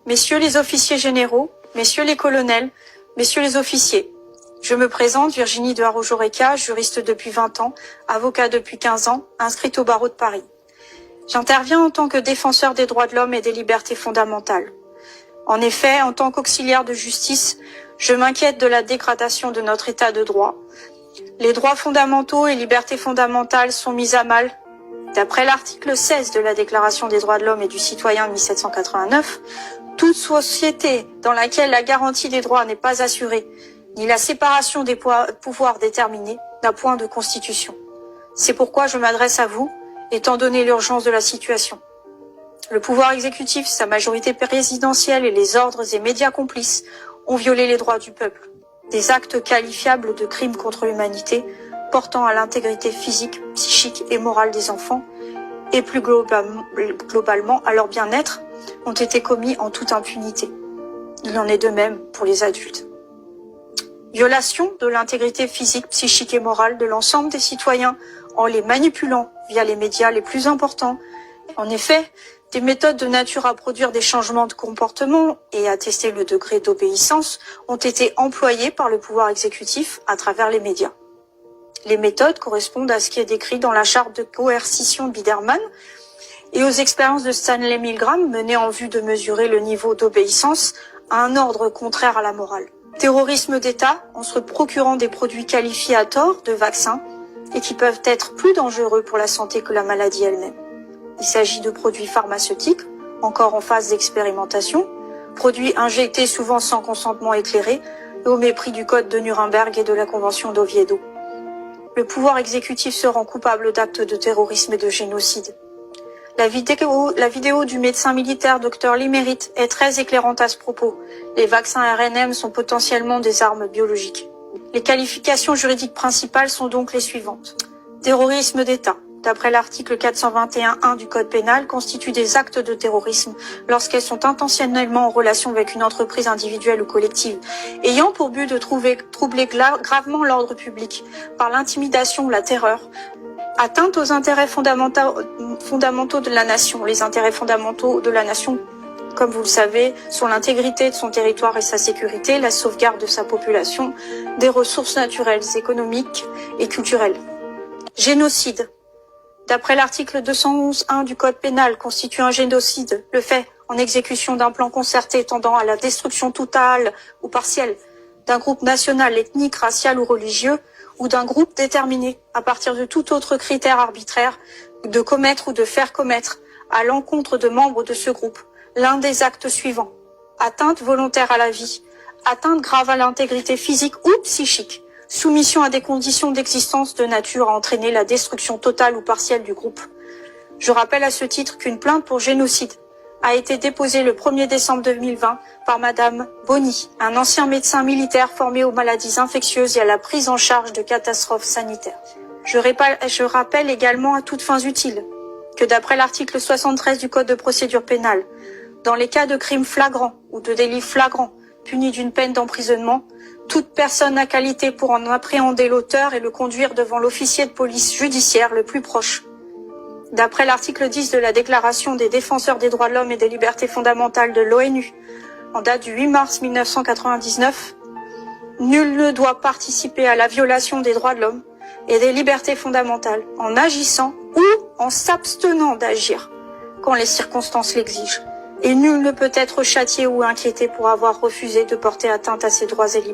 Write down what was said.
Messieurs les officiers généraux, messieurs les colonels, messieurs les officiers, je me présente, Virginie de Haro-Joreca, juriste depuis 20 ans, avocat depuis 15 ans, inscrite au barreau de Paris. J'interviens en tant que défenseur des droits de l'homme et des libertés fondamentales. En effet, en tant qu'auxiliaire de justice, je m'inquiète de la dégradation de notre état de droit. Les droits fondamentaux et libertés fondamentales sont mis à mal. D'après l'article 16 de la Déclaration des droits de l'homme et du citoyen de 1789, toute société dans laquelle la garantie des droits n'est pas assurée, ni la séparation des pouvoirs déterminée, n'a point de constitution. C'est pourquoi je m'adresse à vous, étant donné l'urgence de la situation. Le pouvoir exécutif, sa majorité présidentielle et les ordres et médias complices ont violé les droits du peuple. Des actes qualifiables de crimes contre l'humanité, portant à l'intégrité physique, psychique et morale des enfants, et plus globalement à leur bien-être, ont été commis en toute impunité. Il en est de même pour les adultes. Violation de l'intégrité physique, psychique et morale de l'ensemble des citoyens en les manipulant via les médias les plus importants. En effet, des méthodes de nature à produire des changements de comportement et à tester le degré d'obéissance ont été employées par le pouvoir exécutif à travers les médias. Les méthodes correspondent à ce qui est décrit dans la charte de coercition de Biderman et aux expériences de Stanley Milgram menées en vue de mesurer le niveau d'obéissance à un ordre contraire à la morale. Terrorisme d'État en se procurant des produits qualifiés à tort de vaccins et qui peuvent être plus dangereux pour la santé que la maladie elle-même. Il s'agit de produits pharmaceutiques, encore en phase d'expérimentation, produits injectés souvent sans consentement éclairé et au mépris du code de Nuremberg et de la convention d'Oviedo. Le pouvoir exécutif se rend coupable d'actes de terrorisme et de génocide. La vidéo du médecin militaire Dr Limerit est très éclairante à ce propos. Les vaccins RNM sont potentiellement des armes biologiques. Les qualifications juridiques principales sont donc les suivantes. Terrorisme d'État, d'après l'article 421.1 du Code pénal, constitue des actes de terrorisme lorsqu'elles sont intentionnellement en relation avec une entreprise individuelle ou collective, ayant pour but de troubler gravement l'ordre public par l'intimidation ou la terreur, atteinte aux intérêts fondamentaux de la nation. Les intérêts fondamentaux de la nation, comme vous le savez, sont l'intégrité de son territoire et sa sécurité, la sauvegarde de sa population, des ressources naturelles, économiques et culturelles. Génocide. D'après l'article 211.1 du Code pénal, constitue un génocide le fait, en exécution d'un plan concerté tendant à la destruction totale ou partielle d'un groupe national, ethnique, racial ou religieux, ou d'un groupe déterminé, à partir de tout autre critère arbitraire, de commettre ou de faire commettre, à l'encontre de membres de ce groupe, l'un des actes suivants. Atteinte volontaire à la vie, atteinte grave à l'intégrité physique ou psychique, soumission à des conditions d'existence de nature à entraîner la destruction totale ou partielle du groupe. Je rappelle à ce titre qu'une plainte pour génocide a été déposée le 1er décembre 2020 par Madame Bonny, un ancien médecin militaire formé aux maladies infectieuses et à la prise en charge de catastrophes sanitaires. Je rappelle également à toutes fins utiles que d'après l'article 73 du Code de procédure pénale, dans les cas de crimes flagrants ou de délits flagrants punis d'une peine d'emprisonnement, toute personne à qualité pour en appréhender l'auteur et le conduire devant l'officier de police judiciaire le plus proche. D'après l'article 10 de la Déclaration des défenseurs des droits de l'homme et des libertés fondamentales de l'ONU, en date du 8 mars 1999, nul ne doit participer à la violation des droits de l'homme et des libertés fondamentales en agissant ou en s'abstenant d'agir quand les circonstances l'exigent. Et nul ne peut être châtié ou inquiété pour avoir refusé de porter atteinte à ses droits et libertés.